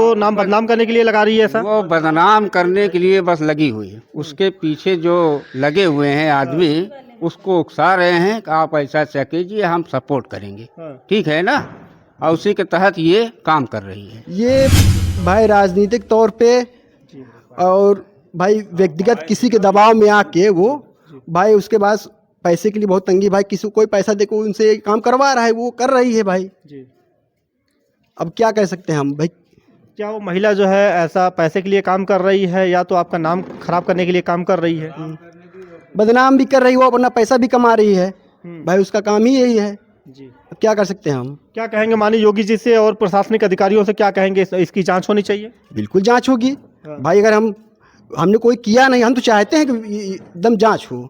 को नाम बदनाम करने के लिए लगा रही है ऐसा? वो बदनाम करने के लिए बस लगी हुई है। उसके पीछे जो लगे हुए हैं आदमी उसको उकसा रहे हैं कि आप ऐसा ऐसा कीजिए, हम सपोर्ट करेंगे, ठीक है ना। और उसी के तहत ये काम कर रही है। ये भाई राजनीतिक तौर पे और भाई व्यक्तिगत किसी के दबाव में आके वो भाई उसके पास पैसे के लिए बहुत तंगी, भाई किसी को कोई पैसा दे को उनसे काम करवा रहा है, वो कर रही है भाई। अब क्या कह सकते हैं हम भाई। क्या वो महिला जो है ऐसा पैसे के लिए काम कर रही है या तो आपका नाम खराब करने के लिए काम कर रही है? बदनाम भी कर रही है वो, अपना पैसा भी कमा रही है भाई, उसका काम ही यही है। जी। अब क्या कर सकते हैं हम। क्या कहेंगे माननीय योगी जी से और प्रशासनिक अधिकारियों से, क्या कहेंगे इसकी जांच होनी चाहिए? बिल्कुल जांच होगी भाई। अगर हमने कोई किया नहीं, हम तो चाहते हैं कि एकदम जांच हो,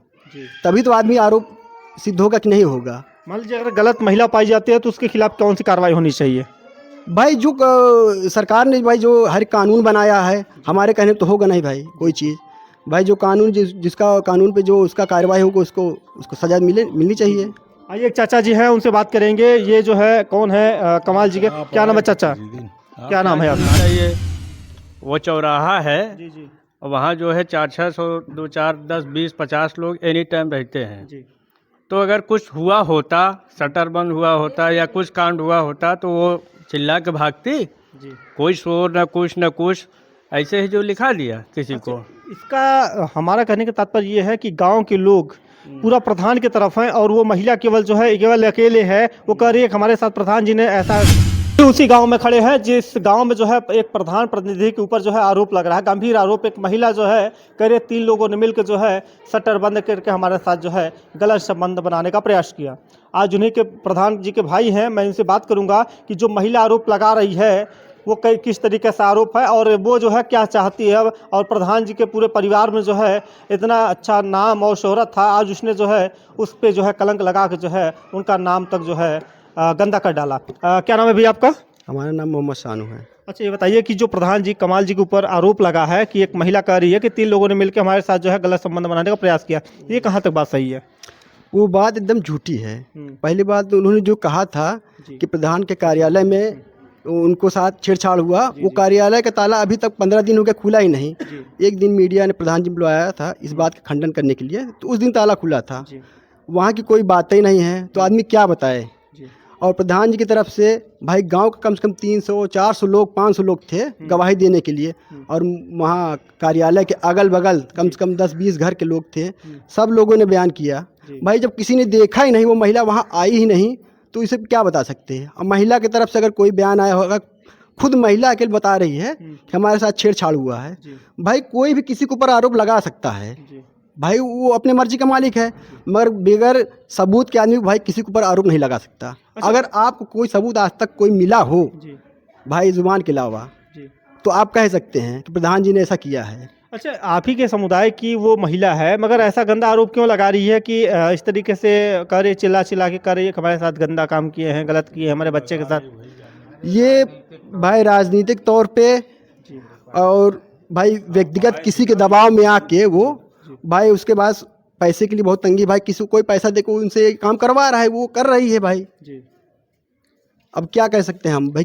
तभी तो आदमी आरोप सिद्ध होगा कि नहीं होगा। मान लीजिए अगर गलत महिला पाई जाती है तो उसके खिलाफ कौन सी कार्रवाई होनी चाहिए? भाई जो सरकार ने भाई जो हर कानून बनाया है, हमारे कहने तो होगा नहीं भाई कोई चीज़। भाई जो कानून जिसका कानून पे जो उसका कार्रवाई होगा उसको सजा मिलनी चाहिए। आइए एक चाचा जी हैं, उनसे बात करेंगे। ये जो है कौन है? कमाल जी के क्या नाम है चाचा? क्या नाम है आपका? ये वो चौराहा है, जी जी वहाँ जो है 400-600 2 4 10 20 50 लोग एनी टाइम रहते हैं। जी। तो अगर कुछ हुआ होता, शटर बंद हुआ होता या कुछ कांड हुआ होता तो वो चिल्ला के भागती। जी। कोई शोर न कुछ ऐसे ही जो लिखा दिया किसी को। इसका हमारा कहने का तात्पर्य ये है कि गांव के लोग पूरा प्रधान की तरफ हैं और वो महिला केवल अकेले है। वो कह रही है कि हमारे साथ प्रधान जी ने ऐसा। उसी गांव में खड़े हैं जिस गांव में जो है एक प्रधान प्रतिनिधि के ऊपर जो है आरोप लग रहा है, गंभीर आरोप। एक महिला जो है कह रही है 3 लोगों ने मिलकर जो है शटर बंद करके हमारे साथ जो है गलत संबंध बनाने का प्रयास किया। आज उन्हीं के प्रधान जी के भाई हैं, मैं इनसे बात करूंगा कि जो महिला आरोप लगा रही है वो किस तरीके से आरोप है और वो जो है क्या चाहती है। और प्रधान जी के पूरे परिवार में जो है इतना अच्छा नाम और शोहरत था, आज उसने जो है उस पर जो है कलंक लगा के जो है उनका नाम तक जो है गंदा कर डाला। क्या नाम है भैया आपका? हमारा नाम मोहम्मद शानू है। अच्छा ये बताइए कि जो प्रधान जी कमाल जी के ऊपर आरोप लगा है कि एक महिला कह रही है कि 3 लोगों ने मिलकर हमारे साथ जो है गलत संबंध बनाने का प्रयास किया, ये कहाँ तक बात सही है? वो बात एकदम झूठी है। पहली बात तो उन्होंने जो कहा था कि प्रधान के कार्यालय में उनको साथ छेड़छाड़ हुआ, वो कार्यालय का ताला अभी तक 15 दिन हो गया खुला ही नहीं। एक दिन मीडिया ने प्रधान जी बुलाया था इस बात का खंडन करने के लिए, तो उस दिन ताला खुला था। वहाँ की कोई बात ही नहीं है, तो आदमी क्या बताए। और प्रधान जी की तरफ से भाई गांव का कम से कम 300 400 लोग 500 लोग थे गवाही देने के लिए, और वहाँ कार्यालय के अगल बगल कम से कम 10-20 घर के लोग थे, सब लोगों ने बयान किया। भाई जब किसी ने देखा ही नहीं, वो महिला वहाँ आई ही नहीं, तो इसे क्या बता सकते हैं। अब महिला की तरफ से अगर कोई बयान आया होगा, खुद महिला अकेले बता रही है कि हमारे साथ छेड़छाड़ हुआ है। भाई कोई भी किसी के ऊपर आरोप लगा सकता है भाई, वो अपने मर्जी का मालिक है, मगर बगैर सबूत के आदमी भाई किसी के ऊपर आरोप नहीं लगा सकता। अगर आपको कोई सबूत आज तक कोई मिला हो भाई जुबान के अलावा, तो आप कह सकते हैं कि प्रधान जी ने ऐसा किया है। अच्छा आप ही के समुदाय की वो महिला है, मगर ऐसा गंदा आरोप क्यों लगा रही है कि इस तरीके से कह रही, चिल्ला के कह रही है कि हमारे साथ गंदा काम किए हैं, गलत किए हैं हमारे बच्चे के साथ? ये भाई राजनीतिक तौर पे और भाई व्यक्तिगत किसी के दबाव में आके वो भाई उसके पास पैसे के लिए बहुत तंगी, भाई किसी को कोई पैसा दे को उनसे काम करवा रहा है, वो कर रही है भाई। अब क्या कह सकते हैं हम भाई।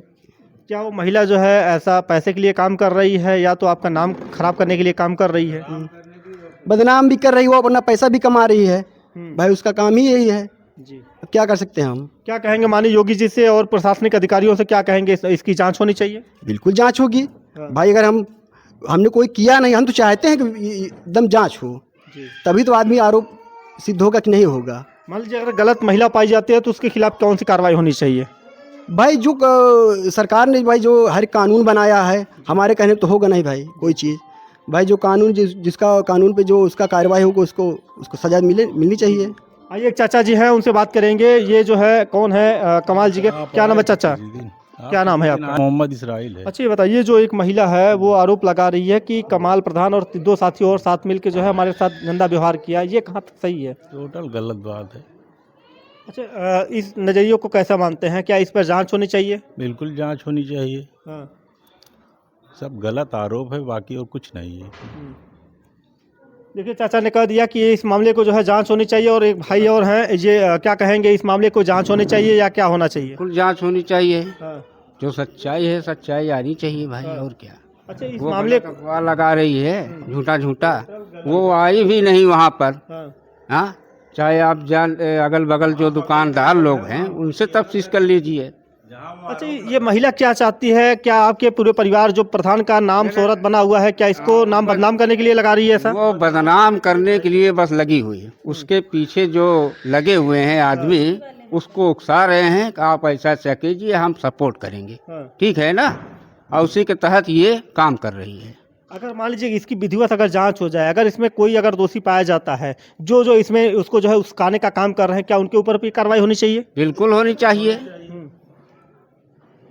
क्या वो महिला जो है ऐसा पैसे के लिए काम कर रही है या तो आपका नाम खराब करने के लिए काम कर रही है? बदनाम भी कर रही है वो, अपना पैसा भी कमा रही है भाई, उसका काम ही यही है। अब क्या कर सकते हैं हम। क्या कहेंगे माननीय योगी जी से और प्रशासनिक अधिकारियों से, क्या कहेंगे इसकी जांच होनी चाहिए? बिल्कुल जांच होगी भाई। अगर हमने कोई किया नहीं, हम तो चाहते हैं कि एकदम जांच हो, तभी तो आदमी आरोप सिद्ध होगा कि नहीं होगा। मान लीजिए अगर गलत महिला पाई जाती है तो उसके खिलाफ कौन सी कार्रवाई होनी चाहिए? भाई जो सरकार ने भाई जो हर कानून बनाया है, हमारे कहने तो होगा नहीं भाई कोई चीज़। भाई जो कानून जिसका कानून पे जो उसका कार्रवाई होगा उसको सजा मिलनी चाहिए। आइए एक चाचा जी हैं, उनसे बात करेंगे। ये जो है कौन है? कमाल जी के क्या नाम है चाचा? क्या नाम है आपका? मोहम्मद इसराइल है। अच्छा ये बताइए, जो एक महिला है वो आरोप लगा रही है कि कमाल प्रधान और 2 साथी और साथ मिलकर जो है हमारे साथ गंदा व्यवहार किया, ये कहाँ तक सही है? टोटल गलत बात है। अच्छा इस नज़रिए को कैसा मानते हैं? क्या इस पर जांच होनी चाहिए? बिल्कुल जांच होनी चाहिए। हाँ। सब गलत आरोप है, बाकी और कुछ नहीं है। देखिए चाचा ने कह दिया कि इस मामले को जो है जांच होनी चाहिए, और एक भाई और हैं, ये क्या कहेंगे, इस मामले को जांच होनी चाहिए या क्या होना चाहिए? बिल्कुल जांच होनी चाहिए। जो सच्चाई है सच्चाई आनी चाहिए भाई, और क्या। अच्छा, इस वो मामले गलत अफवाह लगा रही है झूठा झूठा, वो आई भी नहीं वहाँ पर। हाँ, चाहे आप जान अगल बगल जो दुकानदार लोग हैं उनसे तफ्तीश कर लीजिए। अच्छा, ये महिला क्या चाहती है? क्या आपके पूरे परिवार जो प्रधान का नाम शोहरत बना हुआ है, क्या इसको नाम बदनाम करने के लिए लगा रही है ऐसा? वो बदनाम करने के लिए बस लगी हुई है। उसके पीछे जो लगे हुए हैं आदमी उसको उकसा रहे हैं कि आप ऐसा ऐसा कीजिए, हम सपोर्ट करेंगे। ठीक है ना, और उसी के तहत ये काम कर रही है। अगर मान लीजिए इसकी विधिवत अगर जांच हो जाए, अगर इसमें कोई अगर दोषी पाया जाता है, जो जो इसमें उसको जो है उकसाने का काम कर रहे हैं, क्या उनके ऊपर भी कार्रवाई होनी चाहिए? बिल्कुल होनी चाहिए।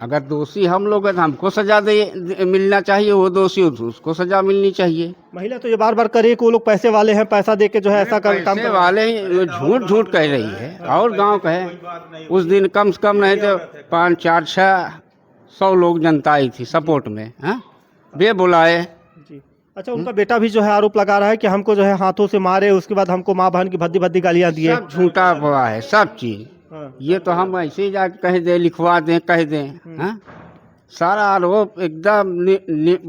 अगर दोषी हम लोग हैं तो हमको सजा मिलना चाहिए, वो दोषी उसको सजा मिलनी चाहिए। महिला तो ये बार बार करे कि वो लोग पैसे वाले हैं, पैसा दे के जो है ऐसा काम पैसे वाले ही झूठ झूठ कह रही है, और गांव का है। उस दिन कम से कम नहीं तो 500-400 लोग जनता आई थी सपोर्ट में, हाँ, बे बुलाए। अच्छा, उनका बेटा भी जो है आरोप लगा रहा है कि हमको जो है हाथों से मारे, उसके बाद हमको माँ बहन की भद्दी भद्दी गालियां दिए। सब झूठा अफवाह है सब चीज। ये तो हम ऐसे ही जाके कह दें, लिखवा दें, कह दें। हाँ, सारा आरोप एकदम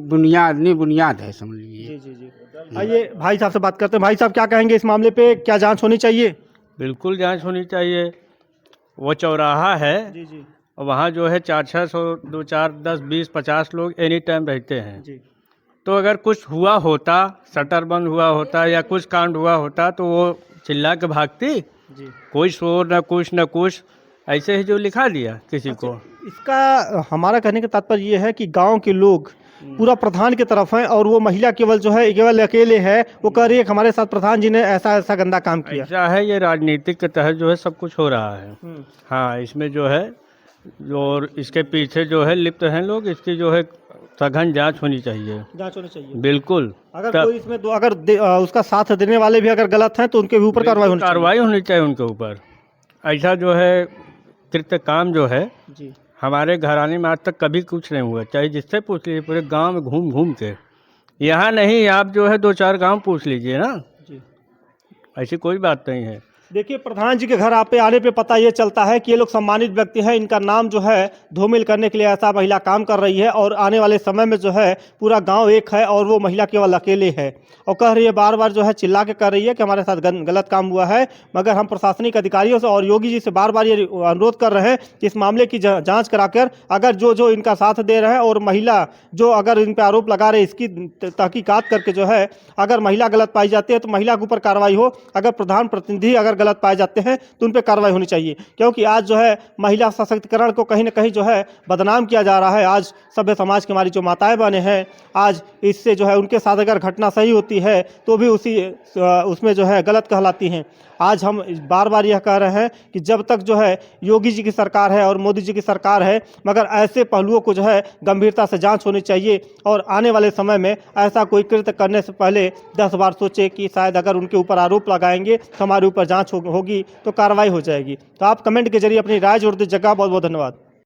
बुनियाद है, समझ लीजिए। जी। आइए भाई साहब से बात करते हैं। भाई साहब, क्या कहेंगे इस मामले पे? क्या जांच होनी चाहिए? बिल्कुल जांच होनी चाहिए। वो चौराहा है, वहाँ जो है 400-600, 2-4, 10, 20, 50 लोग एनी टाइम रहते हैं। तो अगर कुछ हुआ होता, शटर बंद हुआ होता या कुछ कांड हुआ होता तो वो चिल्ला के भागती। कोई शोर न कुछ, ऐसे ही जो लिखा दिया किसी को। इसका हमारा कहने का तात्पर्य ये है कि गांव के लोग पूरा प्रधान की तरफ हैं, और वो महिला केवल जो है केवल अकेले है। वो कह रही है कि हमारे साथ प्रधान जी ने ऐसा ऐसा गंदा काम किया। ऐसा है, ये राजनीतिक के तहत जो है सब कुछ हो रहा है। हाँ, इसमें जो है और इसके पीछे जो है लिप्त हैं लोग, इसकी जो है सघन जांच होनी चाहिए। जांच होनी चाहिए, बिल्कुल। अगर कोई इसमें उसका साथ देने वाले भी अगर गलत हैं तो उनके भी ऊपर कार्रवाई होनी चाहिए उनके ऊपर। ऐसा जो है कृत्य काम जो है हमारे घराने में आज तक कभी कुछ नहीं हुआ। चाहे जिससे पूछ लीजिए, पूरे गांव में घूम घूम के, यहाँ नहीं, आप जो है 2-4 गांव पूछ लीजिए ना, ऐसी कोई बात नहीं है। देखिए, प्रधान जी के घर आप पे आने पे पता ये चलता है कि ये लोग सम्मानित व्यक्ति हैं। इनका नाम जो है धूमिल करने के लिए ऐसा महिला काम कर रही है, और आने वाले समय में जो है पूरा गांव एक है और वो महिला केवल अकेले है, और कह रही है, बार बार जो है चिल्ला के कह रही है कि हमारे साथ गलत काम हुआ है। मगर हम प्रशासनिक अधिकारियों से और योगी जी से बार बार ये अनुरोध कर रहे हैं कि इस मामले की जाँच कराकर अगर जो इनका साथ दे रहे हैं और महिला जो अगर इन पर आरोप लगा रहे, इसकी तहकीकात करके जो है अगर महिला गलत पाई जाती है तो महिला के ऊपर कार्रवाई हो। अगर प्रधान प्रतिनिधि अगर गलत पाए जाते हैं तो उन पर कार्रवाई होनी चाहिए, क्योंकि आज जो है महिला सशक्तिकरण को कहीं ना कहीं जो है बदनाम किया जा रहा है। आज सभ्य समाज की हमारी जो माताएं बहनें हैं, आज इससे जो है उनके साथ अगर घटना सही होती है तो भी उसमें जो है गलत कहलाती हैं। आज हम बार बार यह कह रहे हैं कि जब तक जो है योगी जी की सरकार है और मोदी जी की सरकार है, मगर ऐसे पहलुओं को जो है गंभीरता से जांच होनी चाहिए, और आने वाले समय में ऐसा कोई कृत्य करने से पहले 10 बार सोचे कि शायद अगर उनके ऊपर आरोप लगाएंगे तो हमारे ऊपर जांच होगी तो कार्रवाई हो जाएगी। तो आप कमेंट के जरिए अपनी राय जोड़ दीजिएगा। बहुत बहुत धन्यवाद।